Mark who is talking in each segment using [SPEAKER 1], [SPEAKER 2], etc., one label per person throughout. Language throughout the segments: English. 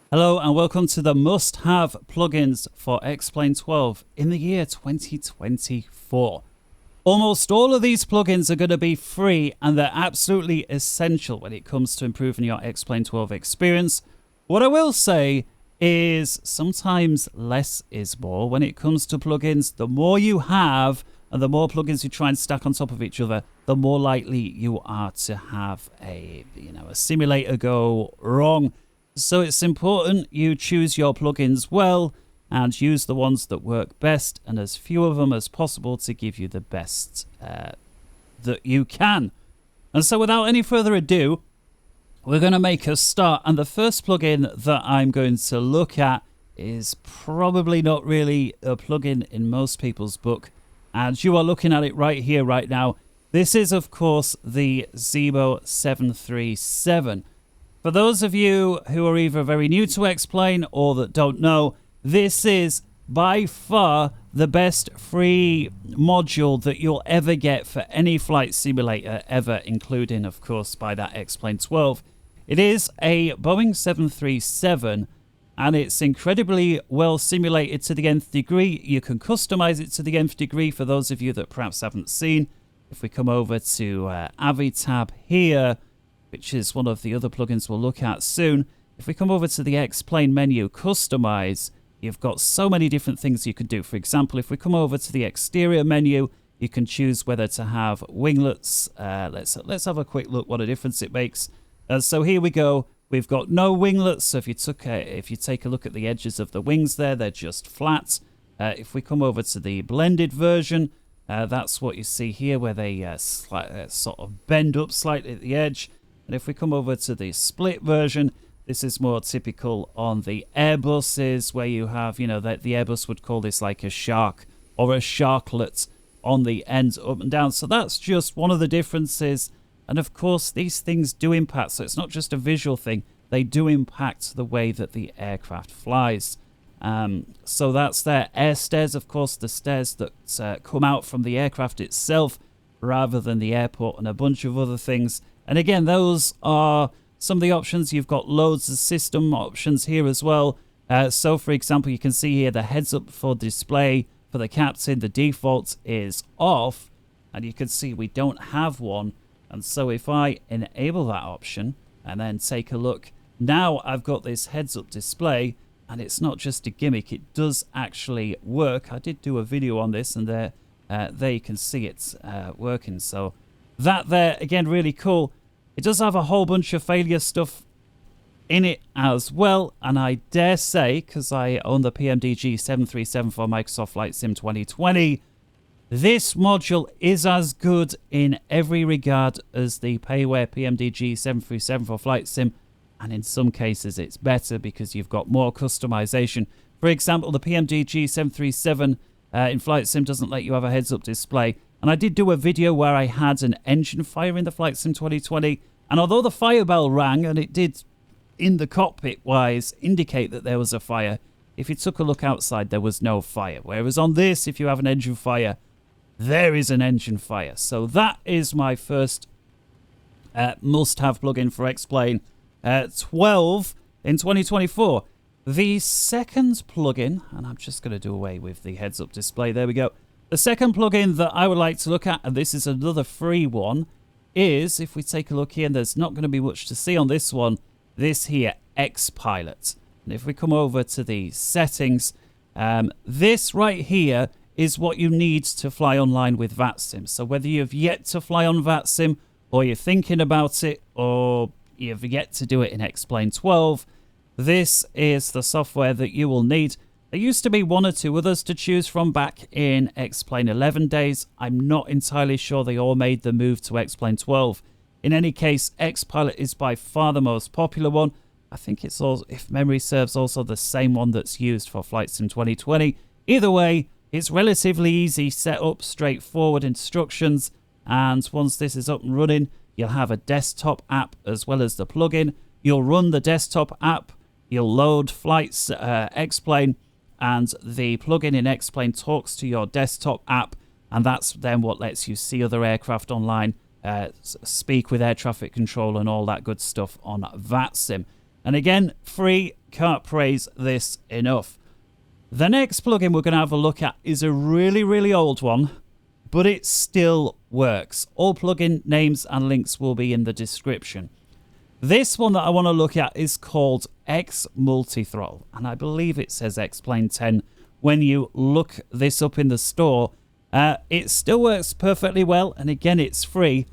[SPEAKER 1] Hello and welcome to the must-have plugins for Xplane 12 in the year 2024. Almost all of these plugins are going to be free and they're absolutely essential when it comes to improving your Xplane 12 experience. What I will say is sometimes less is more when it comes to plugins. The more you have and the more plugins you try and stack on top of each other, the more likely you are to have a simulator go wrong. So it's important you choose your plugins well and use the ones that work best and as few of them as possible to give you the best that you can. And so without any further ado, we're going to make a start. And the first plugin that I'm going to look at is probably not really a plugin in most people's book. And you are looking at it right here, right now. This is, of course, the Zebo 737. For those of you who are either very new to Xplane or that don't know, this is by far the best free module that you'll ever get for any flight simulator ever, including, of course, by that Xplane 12. It is a Boeing 737, and it's incredibly well simulated to the nth degree. You can customize it to the nth degree for those of you that perhaps haven't seen. If we come over to Avitab here, which is one of the other plugins we'll look at soon. If we come over to the Xplane menu, Customize, you've got so many different things you can do. For example, if we come over to the exterior menu, you can choose whether to have winglets. Let's have a quick look what a difference it makes. So here we go. We've got no winglets. So if you take a look at the edges of the wings there, they're just flat. If we come over to the blended version, that's what you see here, where they sort of bend up slightly at the edge. And if we come over to the split version, this is more typical on the Airbuses, where you have, the Airbus would call this like a shark or a sharklet on the ends up and down. So that's just one of the differences. And of course, these things do impact. So it's not just a visual thing. They do impact the way that the aircraft flies. So that's their air stairs, of course, the stairs that come out from the aircraft itself rather than the airport, and a bunch of other things. And again, those are some of the options. You've got loads of system options here as well. So, for example, you can see here the heads-up for display for the captain. The default is off, and you can see we don't have one. And so if I enable that option and then take a look, now I've got this heads-up display, and it's not just a gimmick. It does actually work. I did do a video on this, and there you can see it's working. So that there, again, really cool. It does have a whole bunch of failure stuff in it as well. And I dare say, because I own the PMDG 737 for Microsoft Flight Sim 2020, this module is as good in every regard as the payware PMDG 737 for Flight Sim. And in some cases, it's better because you've got more customization. For example, the PMDG 737 in Flight Sim doesn't let you have a heads-up display. And I did do a video where I had an engine fire in the Flight Sim 2020. And although the fire bell rang, and it did, in the cockpit-wise, indicate that there was a fire, if you took a look outside, there was no fire. Whereas on this, if you have an engine fire, there is an engine fire. So that is my first must-have plugin for Xplane 12 in 2024. The second plugin, and I'm just going to do away with the heads-up display. There we go. The second plugin that I would like to look at, and this is another free one, is, if we take a look here, and there's not going to be much to see on this one, this here, Xpilot. And if we come over to the settings, this right here is what you need to fly online with VATSIM. So whether you've yet to fly on VATSIM, or you're thinking about it, or you've yet to do it in Xplane 12, this is the software that you will need. There used to be one or two others to choose from back in Xplane 11 days. I'm not entirely sure they all made the move to Xplane 12. In any case, Xpilot is by far the most popular one. I think it's also, if memory serves, also the same one that's used for Flight Sim 2020. Either way, it's relatively easy setup, straightforward instructions. And once this is up and running, you'll have a desktop app as well as the plugin. You'll run the desktop app. You'll load flights, Xplane. And the plugin in Xplane talks to your desktop app, and that's then what lets you see other aircraft online, speak with air traffic control and all that good stuff on VATSIM. And again, free, can't praise this enough. The next plugin we're going to have a look at is a really, really old one, but it still works. All plugin names and links will be in the description. This one that I want to look at is called X Multithrottle, and I believe it says Xplane 10 when you look this up in the store. It still works perfectly well, and again, it's free.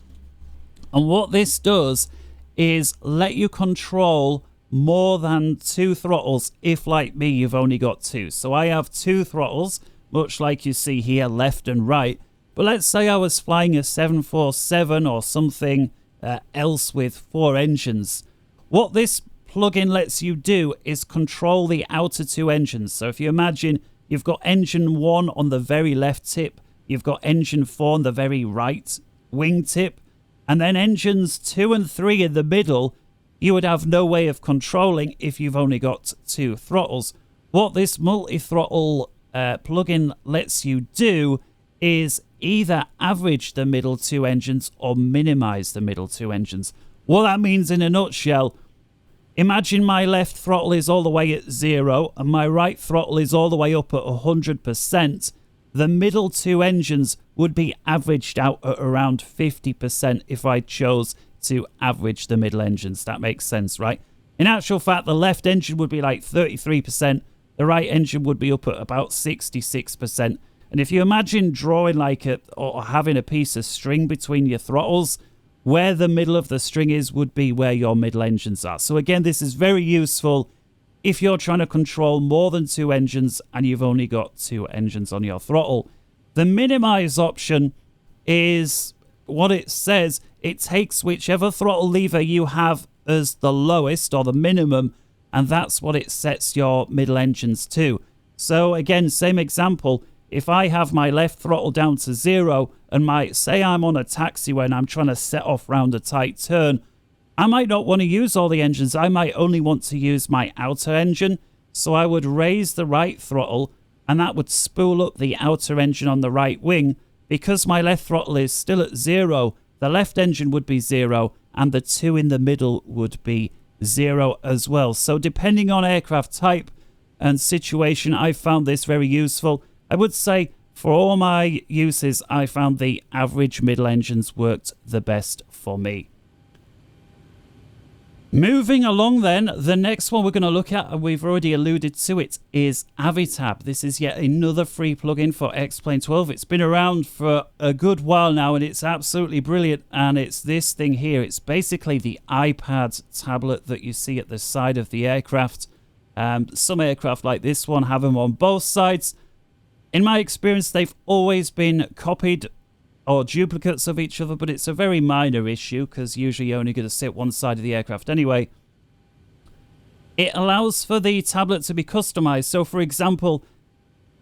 [SPEAKER 1] And what this does is let you control more than 2 throttles if, like me, you've only got 2. So I have 2 throttles, much like you see here, left and right. But let's say I was flying a 747 or something else with 4 engines. What this plugin lets you do is control the outer 2 engines. So if you imagine you've got engine 1 on the very left tip, you've got engine 4 on the very right wing tip, and then engines 2 and 3 in the middle, you would have no way of controlling if you've only got 2 throttles. What this multi-throttle plugin lets you do is either average the middle 2 engines or minimize the middle 2 engines. What that means in a nutshell, imagine my left throttle is all the way at 0 and my right throttle is all the way up at 100%. The middle 2 engines would be averaged out at around 50% if I chose to average the middle engines. That makes sense, right? In actual fact, the left engine would be like 33%. The right engine would be up at about 66%. And if you imagine drawing like or having a piece of string between your throttles, where the middle of the string is would be where your middle engines are. So again, this is very useful if you're trying to control more than 2 engines and you've only got 2 engines on your throttle. The minimize option is what it says. It takes whichever throttle lever you have as the lowest or the minimum, and that's what it sets your middle engines to. So again, same example. If I have my left throttle down to 0 and say I'm on a taxiway and I'm trying to set off round a tight turn, I might not want to use all the engines. I might only want to use my outer engine. So I would raise the right throttle and that would spool up the outer engine on the right wing. Because my left throttle is still at 0, the left engine would be 0 and the 2 in the middle would be 0 as well. So depending on aircraft type and situation, I found this very useful. I would say for all my uses, I found the average middle engines worked the best for me. Moving along then, the next one we're going to look at, and we've already alluded to it, is Avitab. This is yet another free plugin for Xplane 12. It's been around for a good while now, and it's absolutely brilliant. And it's this thing here. It's basically the iPad tablet that you see at the side of the aircraft. Some aircraft like this one have them on both sides. In my experience, they've always been copied or duplicates of each other, but it's a very minor issue because usually you're only going to sit one side of the aircraft anyway. It allows for the tablet to be customized. So for example,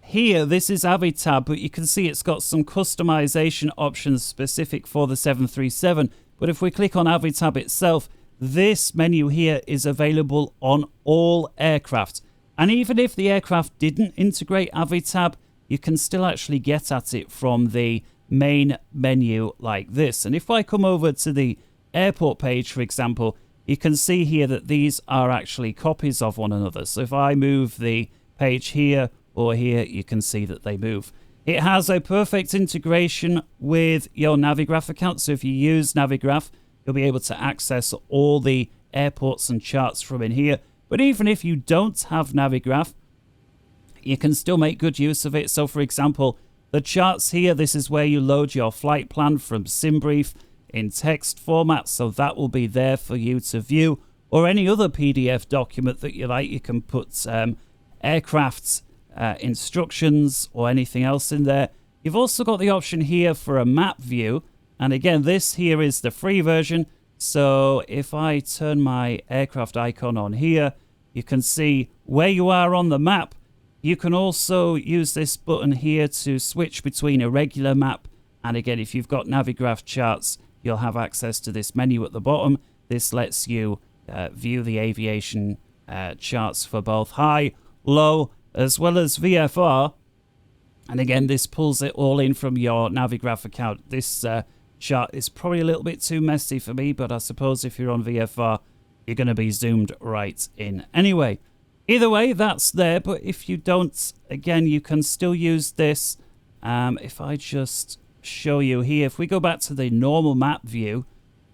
[SPEAKER 1] here this is Avitab, but you can see it's got some customization options specific for the 737. But if we click on Avitab itself, this menu here is available on all aircraft. And even if the aircraft didn't integrate Avitab, you can still actually get at it from the main menu like this. And if I come over to the airport page, for example, you can see here that these are actually copies of one another. So if I move the page here or here, you can see that they move. It has a perfect integration with your Navigraph account. So if you use Navigraph, you'll be able to access all the airports and charts from in here. But even if you don't have Navigraph, you can still make good use of it. So for example, the charts here, this is where you load your flight plan from SimBrief in text format, so that will be there for you to view, or any other PDF document that you like. You can put aircraft instructions or anything else in there. You've also got the option here for a map view, and again, this here is the free version. So if I turn my aircraft icon on here, you can see where you are on the map. You can also use this button here to switch between a regular map, and again, if you've got Navigraph charts, you'll have access to this menu at the bottom. This lets you view the aviation charts for both high, low, as well as VFR. And again, this pulls it all in from your Navigraph account. This chart is probably a little bit too messy for me, but I suppose if you're on VFR, you're going to be zoomed right in anyway. Either way, that's there, but if you don't, again, you can still use this. If I just show you here, if we go back to the normal map view,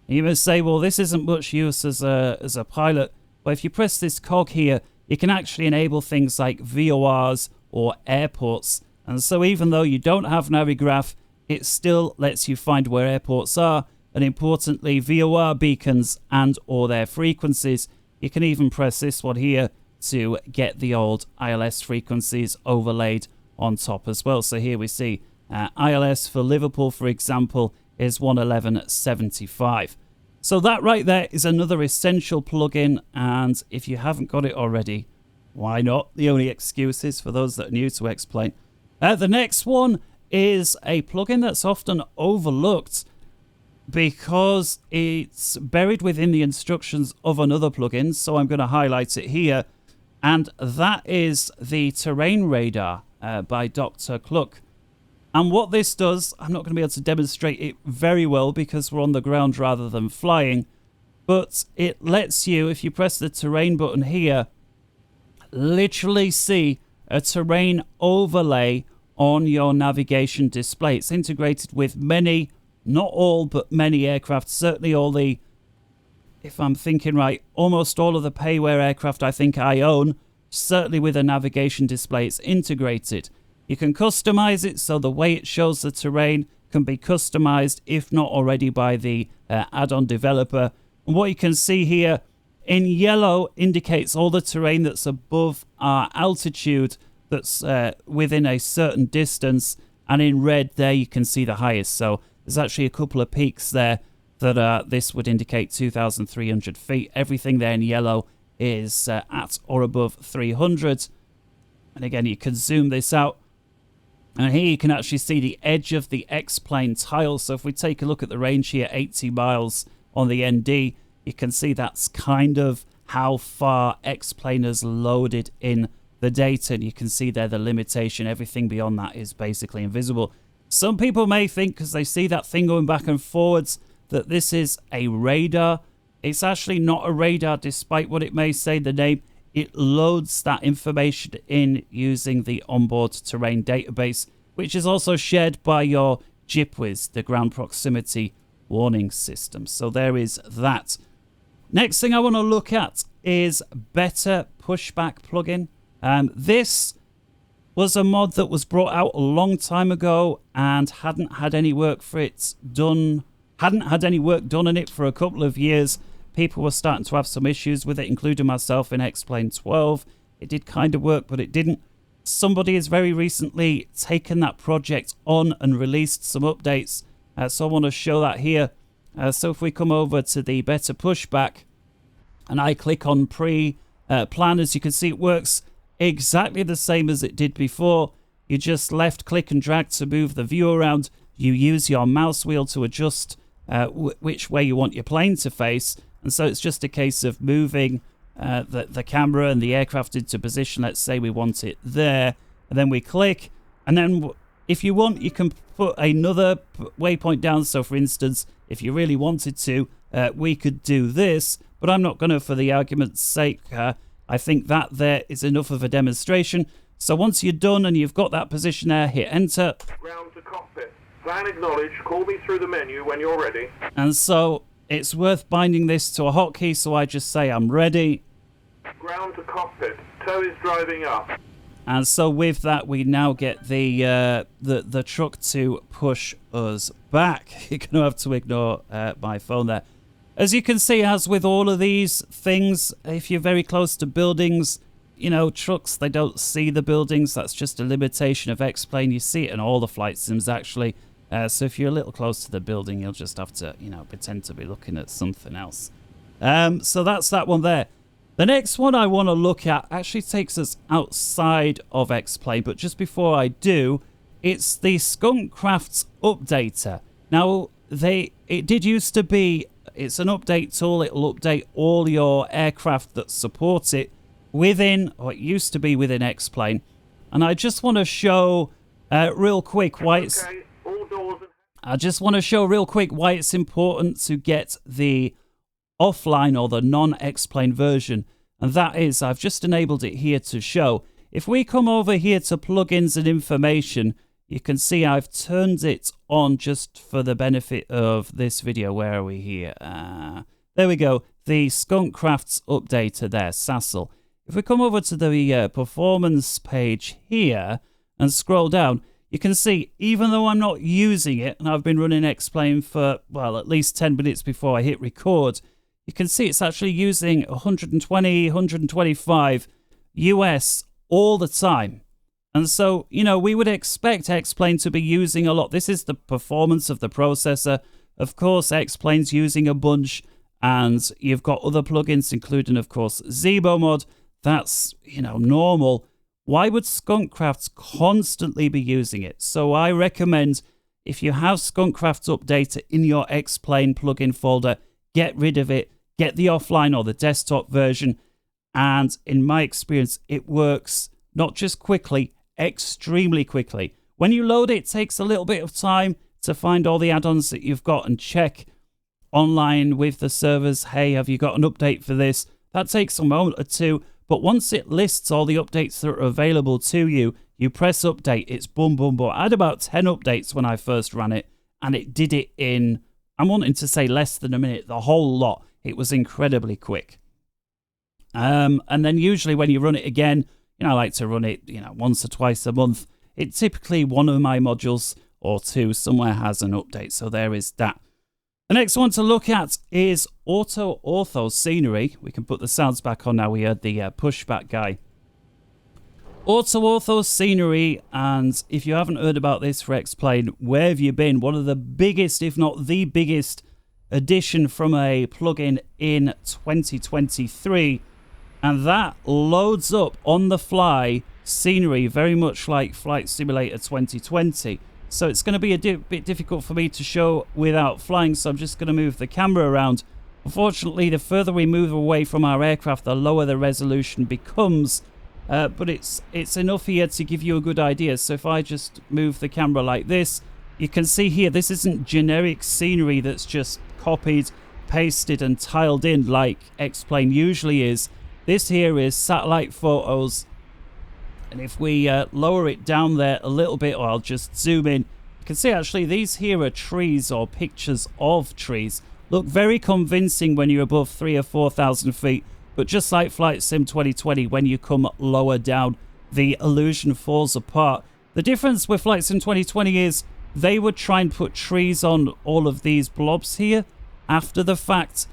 [SPEAKER 1] you may say, well, this isn't much use as a pilot. But if you press this cog here, you can actually enable things like VORs or airports. And so even though you don't have Navigraph, it still lets you find where airports are. And importantly, VOR beacons and or their frequencies. You can even press this one here to get the old ILS frequencies overlaid on top as well. So here we see ILS for Liverpool, for example, is 111.75. So that right there is another essential plugin, and if you haven't got it already, why not? The only excuse is for those that are new to Xplane. The next one is a plugin that's often overlooked because it's buried within the instructions of another plugin, so I'm going to highlight it here, and that is the Terrain Radar by Dr. Cluck. And what this does, I'm not going to be able to demonstrate it very well because we're on the ground rather than flying, but it lets you, if you press the terrain button here, literally see a terrain overlay on your navigation display. It's integrated with many, not all, but many aircraft, certainly all the, if I'm thinking right, almost all of the payware aircraft I think I own, certainly with a navigation display, it's integrated. You can customize it so the way it shows the terrain can be customized, if not already by the add-on developer. And what you can see here in yellow indicates all the terrain that's above our altitude, that's within a certain distance. And in red there you can see the highest. So there's actually a couple of peaks there that this would indicate 2,300 feet. Everything there in yellow is at or above 300. And again, you can zoom this out. And here you can actually see the edge of the Xplane tile. So if we take a look at the range here, 80 miles on the ND, you can see that's kind of how far Xplane has loaded in the data. And you can see there the limitation. Everything beyond that is basically invisible. Some people may think, because they see that thing going back and forwards, that this is a radar. It's actually not a radar, despite what it may say the name. It loads that information in using the onboard terrain database, which is also shared by your GPWIS, the ground proximity warning system. So there is that. Next thing I want to look at is Better Pushback plugin. This was a mod that was brought out a long time ago and hadn't had any work for it done. Hadn't had any work done on it for a couple of years. People were starting to have some issues with it, including myself in Xplane 12. It did kind of work, but it didn't. Somebody has very recently taken that project on and released some updates. So I want to show that here. So if we come over to the Better Pushback and I click on Pre-Plan, as you can see, it works exactly the same as it did before. You just left click and drag to move the view around. You use your mouse wheel to adjust which way you want your plane to face. And so it's just a case of moving the camera and the aircraft into position. Let's say we want it there. And then we click. And then if you want, you can put another waypoint down. So for instance, if you really wanted to, we could do this. But I'm not going to, for the argument's sake. I think that there is enough of a demonstration. So once you're done and you've got that position there, hit enter.
[SPEAKER 2] Ground to cockpit. Plan acknowledged. Call me through the menu when you're ready.
[SPEAKER 1] And so it's worth binding this to a hotkey, so I just say I'm ready.
[SPEAKER 2] Ground to cockpit. Tow is driving up.
[SPEAKER 1] And so with that, we now get the truck to push us back. You're going to have to ignore my phone there. As you can see, as with all of these things, if you're very close to buildings, you know, trucks, they don't see the buildings. That's just a limitation of Xplane. You see it in all the flight sims, actually. So if you're a little close to the building, you'll just have to, you know, pretend to be looking at something else. So that's that one there. The next one I want to look at actually takes us outside of Xplane, but just before I do, it's the Skunkcraft's updater. Now, it did used to be, it's an update tool. It'll update all your aircraft that support it within, or it used to be within Xplane. And I just want to show real quick why it's...
[SPEAKER 2] Okay, all doors and...
[SPEAKER 1] I just want to show real quick why it's important to get the offline or the non-Xplane version. And that is, I've just enabled it here to show. If we come over here to plugins and information, you can see I've turned it on just for the benefit of this video. Where are we here? There we go. The Skunkcraft's updater there, Sassel. If we come over to the performance page here and scroll down, you can see, even though I'm not using it, and I've been running Xplane for, well, at least 10 minutes before I hit record, you can see it's actually using 120, 125 US all the time. And so, you know, we would expect Xplane to be using a lot. This is the performance of the processor. Of course, Xplane's using a bunch, and you've got other plugins, including, of course, ZeboMod. That's, you know, normal. Why would Skunkcraft constantly be using it? So I recommend, if you have Skunkcraft Updater in your Xplane plugin folder, get rid of it. Get the offline or the desktop version. And in my experience, it works not just quickly, extremely quickly. When you load it, it takes a little bit of time to find all the add-ons that you've got and check online with the servers. Hey, have you got an update for this? That takes a moment or two. But once it lists all the updates that are available to you, you press update, it's boom, boom, boom. I had about 10 updates when I first ran it, and it did it in, I'm wanting to say less than a minute, the whole lot. It was incredibly quick. And then usually when you run it again, you know, I like to run it, you know, once or twice a month. It typically, one of my modules or two somewhere has an update. So there is that. The next one to look at is Auto Ortho Scenery. We can put the sounds back on now. We heard the pushback guy. Auto Ortho Scenery, and if you haven't heard about this for Xplane, where have you been? One of the biggest, if not the biggest, addition from a plugin in 2023. And that loads up on the fly scenery, very much like Flight Simulator 2020. So it's going to be a bit difficult for me to show without flying, so I'm just going to move the camera around. Unfortunately, the further we move away from our aircraft, the lower the resolution becomes. But it's enough here to give you a good idea. So if I just move the camera like this, you can see here, this isn't generic scenery that's just copied, pasted and tiled in like Xplane usually is. This here is satellite photos. And if we lower it down there a little bit, or I'll just zoom in, you can see actually these here are trees or pictures of trees. Look very convincing when you're above 3,000 or 4,000 feet. But just like Flight Sim 2020, when you come lower down, the illusion falls apart. The difference with Flight Sim 2020 is they would try and put trees on all of these blobs here after the fact,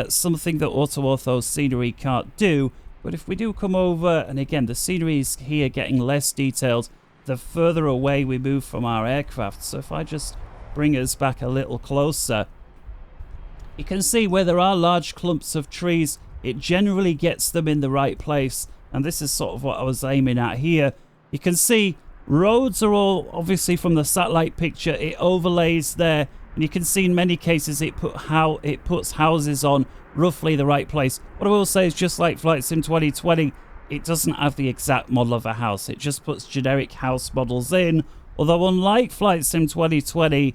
[SPEAKER 1] something that Auto Ortho Scenery can't do. But if we do come over, and again, the scenery is here getting less detailed, the further away we move from our aircraft. So if I just bring us back a little closer, you can see where there are large clumps of trees, it generally gets them in the right place. And this is sort of what I was aiming at here. You can see roads are all obviously from the satellite picture. It overlays there. And you can see in many cases it puts houses on roughly the right place. What I will say is, just like Flight Sim 2020, it doesn't have the exact model of a house. It just puts generic house models in. Although unlike Flight Sim 2020,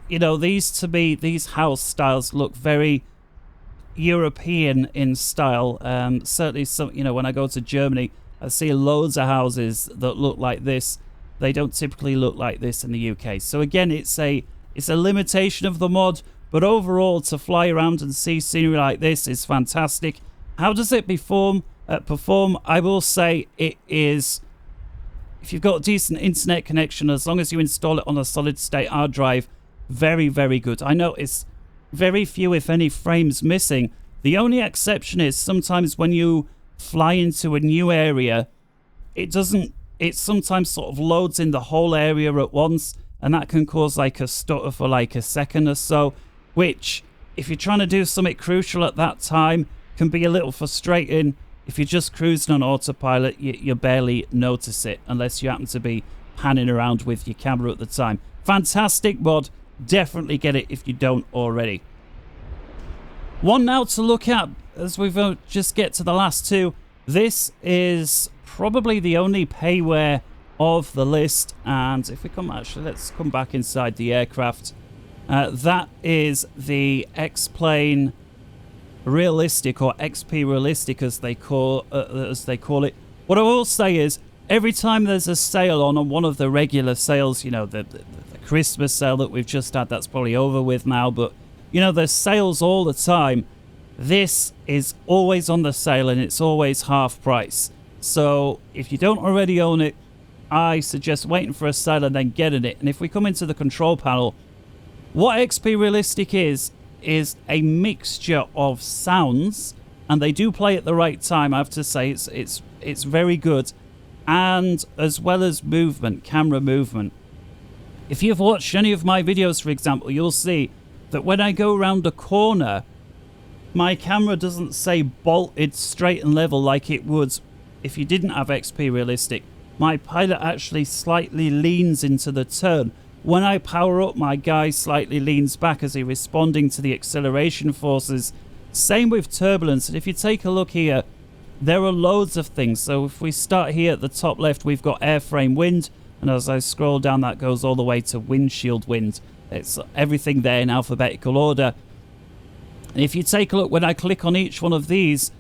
[SPEAKER 1] you know, these house styles look very European in style. Certainly, some, you know, when I go to Germany, I see loads of houses that look like this. They don't typically look like this in the UK. So again, it's a limitation of the mod, but overall, to fly around and see scenery like this is fantastic. How does it perform? I will say it is, if you've got a decent internet connection, as long as you install it on a solid state hard drive, very, very good. I notice very few, if any, frames missing. The only exception is sometimes when you fly into a new area, it sometimes sort of loads in the whole area at once, and that can cause like a stutter for like a second or so, which, if you're trying to do something crucial at that time, can be a little frustrating. If you're just cruising on autopilot, you barely notice it unless you happen to be panning around with your camera at the time. Fantastic mod. Definitely get it if you don't already. One now to look at as we just get to the last two. This is probably the only payware of the list, and if we come, actually let's come back inside the aircraft. That is the Xplane realistic, or XP realistic as they call it. What I will say is, every time there's a sale on one of the regular sales, you know, the Christmas sale that we've just had, that's probably over with now, but you know, there's sales all the time. This is always on the sale and it's always half price. So if you don't already own it, I suggest waiting for a sale and then getting it. And if we come into the control panel, what XP Realistic is a mixture of sounds, and they do play at the right time. I have to say it's very good, and as well as movement, camera movement. If you've watched any of my videos, for example, you'll see that when I go around a corner, my camera doesn't say bolted straight and level like it would if you didn't have XP Realistic. My pilot actually slightly leans into the turn. When I power up, my guy slightly leans back as he's responding to the acceleration forces. Same with turbulence. And if you take a look here, there are loads of things. So if we start here at the top left, we've got airframe wind. And as I scroll down, that goes all the way to windshield wind. It's everything there in alphabetical order. And if you take a look, when I click on each one of these,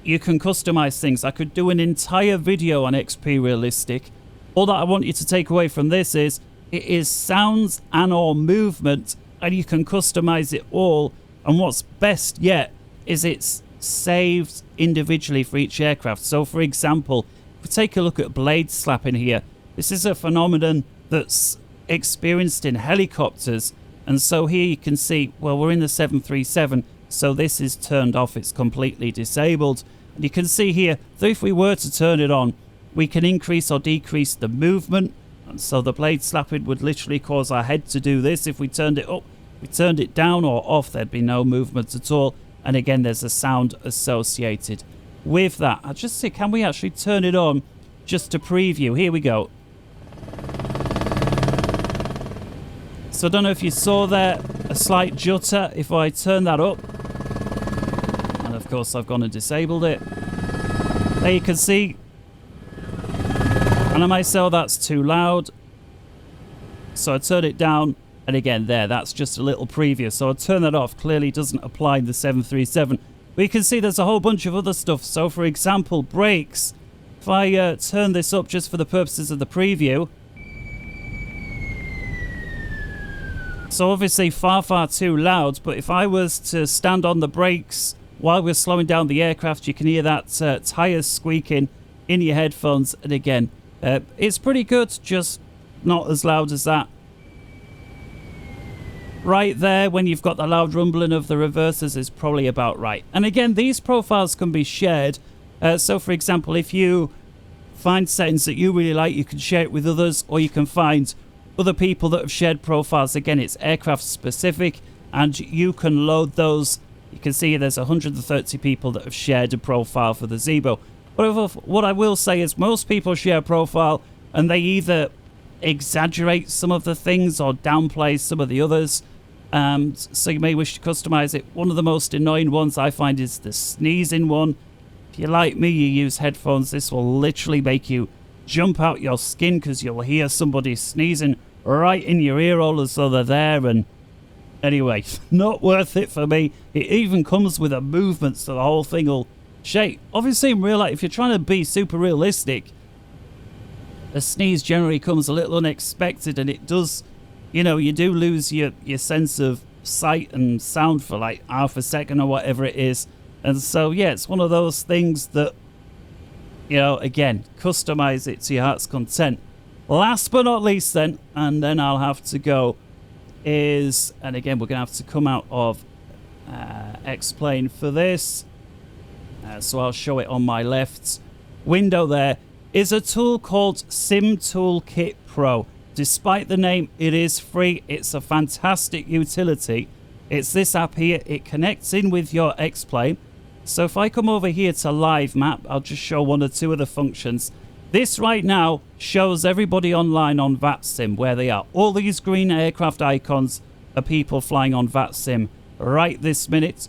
[SPEAKER 1] you can customize things. I could do an entire video on XP Realistic. All that I want you to take away from this is, it is sounds and or movement, and you can customize it all. And what's best yet is it's saved individually for each aircraft. So for example, if we take a look at blade slapping here, this is a phenomenon that's experienced in helicopters. And so here you can see, well, we're in the 737, so this is turned off, it's completely disabled. And you can see here that if we were to turn it on, we can increase or decrease the movement. And so the blade slapping would literally cause our head to do this. If we turned it up, we turned it down or off, there'd be no movement at all. And again, there's a sound associated with that. I'll just see, can we actually turn it on just to preview? Here we go. So I don't know if you saw there, a slight jutter. If I turn that up, and of course I've gone and disabled it, there you can see. And I might say, oh, that's too loud. So I turn it down, and again there, that's just a little preview. So I turn that off, clearly doesn't apply in the 737. But you can see there's a whole bunch of other stuff. So for example, brakes. If I turn this up just for the purposes of the preview. So obviously far too loud, but if I was to stand on the brakes while we're slowing down the aircraft, you can hear that tyres squeaking in your headphones. And again, it's pretty good, just not as loud as that. Right there, when you've got the loud rumbling of the reversers, is probably about right. And again, these profiles can be shared. So for example, if you find settings that you really like, you can share it with others, or you can find other people that have shared profiles. Again, it's aircraft specific, and you can load those. You can see there's 130 people that have shared a profile for the Zebo. But what I will say is most people share a profile and they either exaggerate some of the things or downplay some of the others. So you may wish to customize it. One of the most annoying ones I find is the sneezing one. If you're like me, you use headphones, this will literally make you jump out your skin because you'll hear somebody sneezing right in your ear hole as though they're there. And anyway, not worth it for me. It even comes with a movement, so the whole thing will shake. Obviously in real life, if you're trying to be super realistic, a sneeze generally comes a little unexpected, and it does, you know, you do lose your sense of sight and sound for like half a second or whatever it is. And so yeah, it's one of those things that, you know, again, customize it to your heart's content. Last but not least then, and then I'll have to go, is, and again, we're going to have to come out of Xplane for this. So I'll show it on my left window there, is a tool called Sim Toolkit Pro. Despite the name, it is free. It's a fantastic utility. It's this app here. It connects in with your Xplane. So if I come over here to live map, I'll just show one or two of the functions. This right now shows everybody online on VATSIM where they are. All these green aircraft icons are people flying on VATSIM right this minute.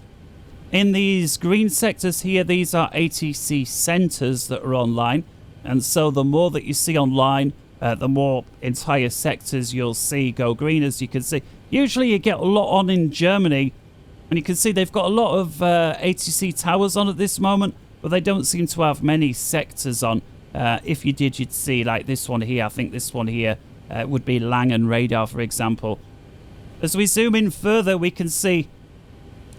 [SPEAKER 1] In these green sectors here, these are ATC centers that are online. And so the more that you see online, the more entire sectors you'll see go green, as you can see. Usually you get a lot on in Germany, And you can see they've got a lot of ATC towers on at this moment, but they don't seem to have many sectors on. If you did, you'd see like this one here. I think this one here would be Langen radar, for example. As we zoom in further, we can see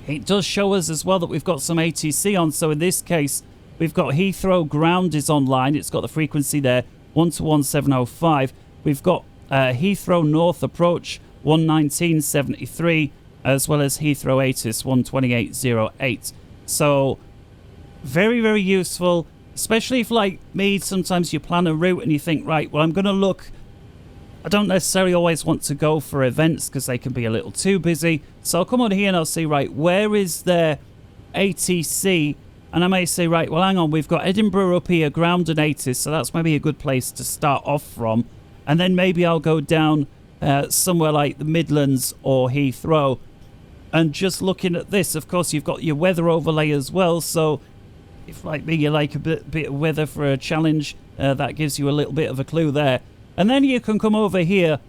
[SPEAKER 1] it does show us as well that we've got some ATC on. So in this case, we've got Heathrow ground is online. It's got the frequency there, 121.705. We've got Heathrow North approach, 119.73, as well as Heathrow ATIS, 128.08. So very, very useful, especially if, like me, sometimes you plan a route and you think, right, well, I'm going to look. I don't necessarily always want to go for events because they can be a little too busy. So I'll come on here and I'll see, right, where is there ATC? And I may say, right, well, hang on, we've got Edinburgh up here, ground and ATIS, so that's maybe a good place to start off from. And then maybe I'll go down somewhere like the Midlands or Heathrow. And just looking at this, of course, you've got your weather overlay as well. So if, like me, you like a bit of weather for a challenge, that gives you a little bit of a clue there. And then you can come over here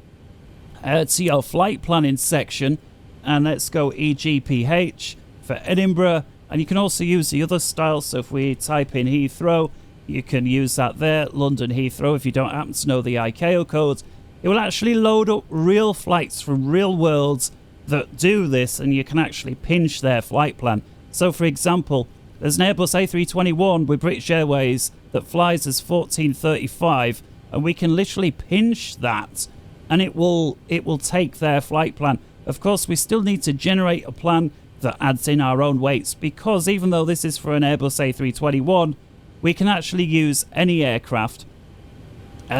[SPEAKER 1] to your flight planning section. And let's go EGPH for Edinburgh. And you can also use the other style. So if we type in Heathrow, you can use that there. London Heathrow, if you don't happen to know the ICAO code. It will actually load up real flights from real worlds that do this, and you can actually pinch their flight plan. So for example, there's an Airbus A321 with British Airways that flies as 1435, and we can literally pinch that and it will take their flight plan. Of course, we still need to generate a plan that adds in our own weights, because even though this is for an Airbus A321, we can actually use any aircraft.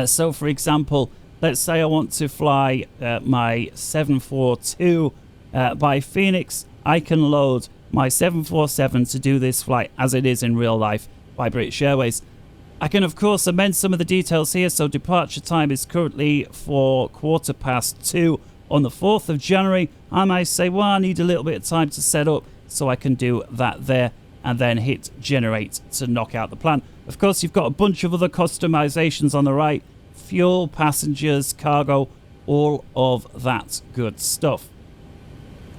[SPEAKER 1] So for example, let's say I want to fly my 742 by Phoenix. I can load my 747 to do this flight as it is in real life by British Airways. I can, of course, amend some of the details here. So departure time is currently for 2:15 on the 4th of January. I might say, well, I need a little bit of time to set up, so I can do that there and then hit generate to knock out the plan. Of course, you've got a bunch of other customizations on the right. Fuel, passengers, cargo, all of that good stuff.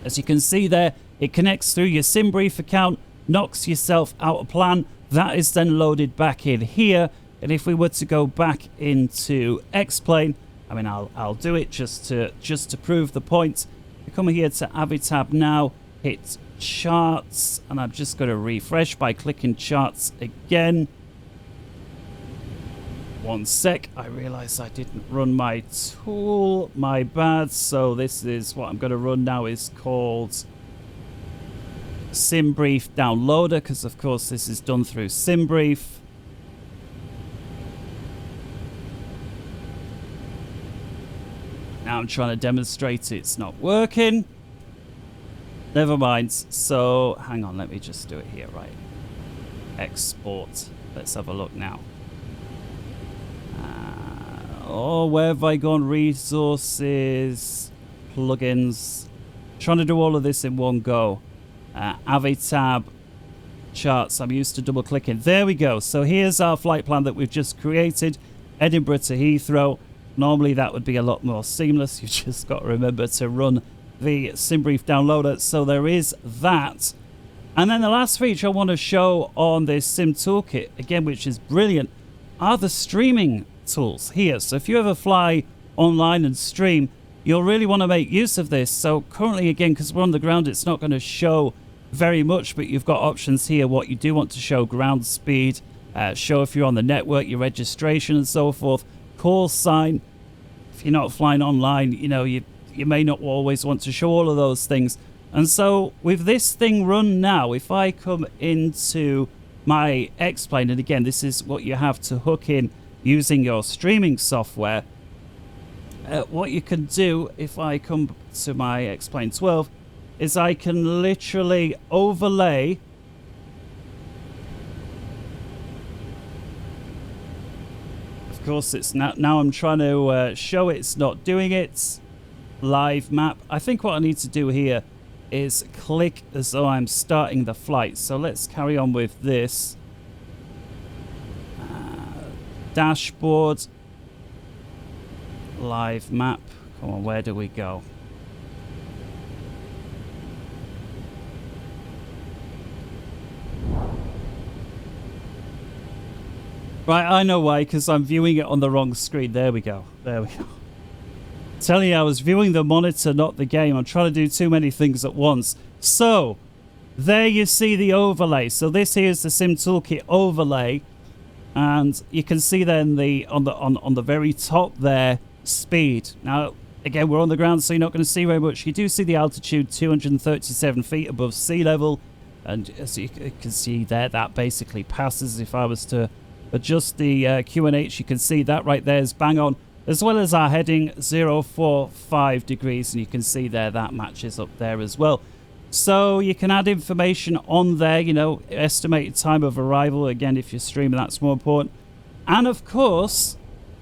[SPEAKER 1] As you can see there, it connects through your SimBrief account, knocks yourself out of plan. That is then loaded back in here. And if we were to go back into Xplane, I mean, I'll do it just to prove the point. We come here to Avitab now, hit charts, and I'm just going to refresh by clicking charts again. One sec, I realize I didn't run my tool, my bad. So this is what I'm going to run now, is called SimBrief Downloader, because of course this is done through SimBrief. Now I'm trying to demonstrate it's not working. Never mind. So hang on, let me just do it here, right? Export. Let's have a look now. Oh, where have I gone? Resources, plugins. Trying to do all of this in one go. Avitab, charts. I'm used to double clicking. There we go. So here's our flight plan that we've just created. Edinburgh to Heathrow. Normally that would be a lot more seamless. You've just got to remember to run the SimBrief downloader. So there is that. And then the last feature I want to show on this Sim Toolkit, again, which is brilliant, are the streaming tools here. So if you ever fly online and stream, you'll really want to make use of this. So currently, again, because we're on the ground, it's not going to show very much, but you've got options here what you do want to show: ground speed, show if you're on the network, your registration and so forth, call sign. If you're not flying online, you know, you may not always want to show all of those things. And so with this thing run now, if I come into my Xplane, and again, this is what you have to hook in using your streaming software. What you can do, if I come to my Xplane 12, is I can literally overlay of course it's now I'm trying to show it's not doing it. Live map. I think what I need to do here is click as though I'm starting the flight. So let's carry on with this. Dashboard, live map. Come on, where do we go? Right, I know why, because I'm viewing it on the wrong screen. There we go. There we go. Telling you, I was viewing the monitor, not the game. I'm trying to do too many things at once. So, there you see the overlay. So this here is the Sim Toolkit overlay. And you can see then on the very top there, speed. Now, again, we're on the ground, so you're not going to see very much. You do see the altitude, 237 feet above sea level. And as you can see there, that basically passes. If I was to adjust the QNH, you can see that right there is bang on. As well as our heading, 045 degrees. And you can see there, that matches up there as well. So you can add information on there, you know, estimated time of arrival. Again, if you're streaming, that's more important. And of course,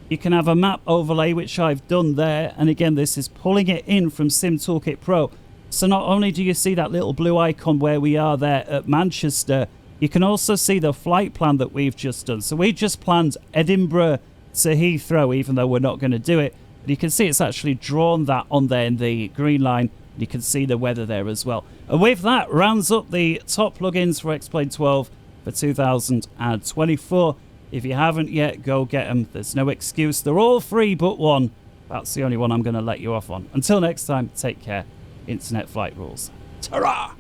[SPEAKER 1] you can have a map overlay, which I've done there. And again, this is pulling it in from Sim Toolkit Pro. So not only do you see that little blue icon where we are there at Manchester, you can also see the flight plan that we've just done. So we just planned Edinburgh to Heathrow, even though we're not going to do it. But you can see it's actually drawn that on there in the green line. You can see the weather there as well. And with that, rounds up the top plugins for Xplane 12 for 2024. If you haven't yet, go get them. There's no excuse. They're all free but one. That's the only one I'm going to let you off on. Until next time, take care. Internet flight rules. Ta-ra!